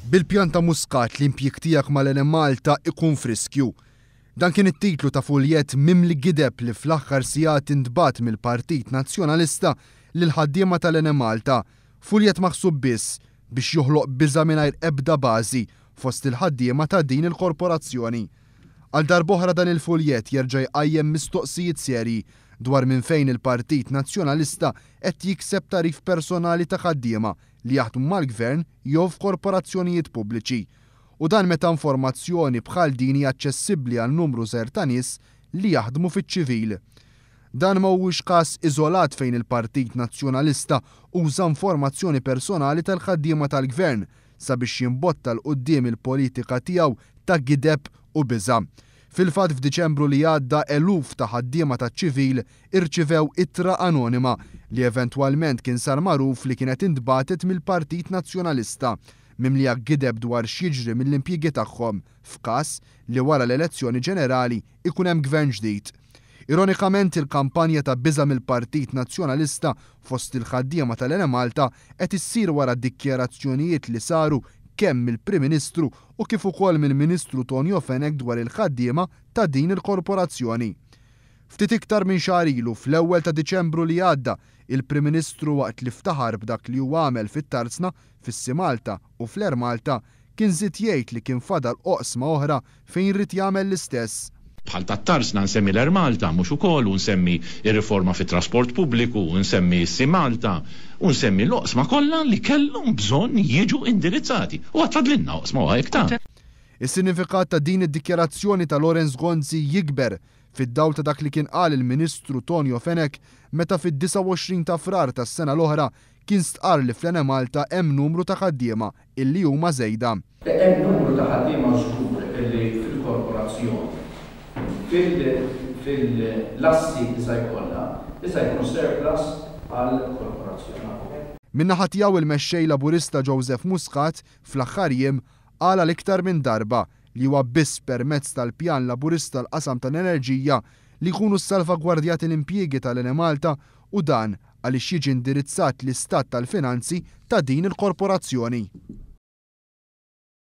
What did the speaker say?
Bil-pjan ta' Muscat l-impjieg tiegħek mal-Enemalta ikun friskju. Dan kien it-titlu ta' fuljett mimli gideb li fl-aħħar sigħat intbat mill-Partit Nazzjonalista lil ħaddiema tal-Enemalta, fuljett maħsub biss biex joħloq biża' mingħajr ebda bażi fost il-ħaddiema ta' din il-korporazzjoni. Għal darb'oħra dan il-fuljett jerġa' jqajjem mistoqsijiet serji dwar minn fejn il-Partit Nazzjonalista qed jikseb tarif personali ta' ħaddiema li jaħdmu mal-Gvern jew f'korporazzjonijiet pubbliċi. U dan meta informazzjoni bħal din hija aċċessibbli għal numru żgħir ta' nies li jaħdmu fiċ-ċivil. Dan mhuwiex każ iżolat fejn il-Partit Nazzjonalista uża informazzjoni personali tal-ħaddiema tal-Gvern sabiex jimbotta l quddiem il-politika tiegħu ta' gideb u biża'. Fil-fatt f'Diċembru li għadda eluf ta' ħaddiema taċ-ċivil irċivew ittra anonima li eventwalment kien sar magħruf li kienet intbatet mill-Partit Nazzjonalista mimlija gideb dwar x'jiġri mill-impjiegi tagħhom f'każ li wara l-elezzjoni ġenerali ikun hemm gvern ġdid. Ironikament il-kampanja ta' biża' mill-Partit Nazzjonalista fost il-ħaddiema tal-Enemalta qed issir wara d-dikjarazzjonijiet li saru kemm mill-Prim Ministru u kif ukoll mill-Ministru Tonio Fenech dwar il-ħaddiema ta' din il-korporazzjoni. Ftit iktar minn xahar ilu fl-ewwel ta' Diċembru li għadda, il-Prim Ministru waqt li ftaħar b'dak li huwa għamel fit-Tarzna, fis-Simalta u fl-Ermalta kien żied jgħid li kien fadal oqsma oħra fejn rid jagħmel l-istess. Bħal tat-Tarzna nsemmi l-Ermalta mhux ukoll u nsemmi ir-riforma fit-trasport pubbliku, u nsemmi s-Simalta, u nsemmi l-oqsma kollha li kellhom bżonn jiġu indirizzati. U għatfadlinna oqsma iktar. Is-sinifikat ta' din id-dikjarazzjoni ta' Lorenz Gonzi jikber fid-dawl ta' dak li kien qal il-Ministru Tonio Fenech meta fid-29 ta' frar tas-sena l-oħra kien stqar li fl-Enemalta hemm numru ta' ħaddiema illi huma żejda. Hemm numru ta' ħaddiema żgur illi fil-korporazzjoni fil-lassi li se jkollha issa jkunu surplus għall-korporazzjoni. Min-naħa tiegħu il-mexxej Laburista Joseph Muscat fl-aħħar jiem qal iktar minn darba li huwa biss permezz tal-pjan Laburista l-qasam tal-enerġija li jkunu ssalvagwardjati l-impjiegi tal-Enemalta u dan għaliex jiġi indirizzat l-istat tal-finanzi ta' din il-korporazzjoni.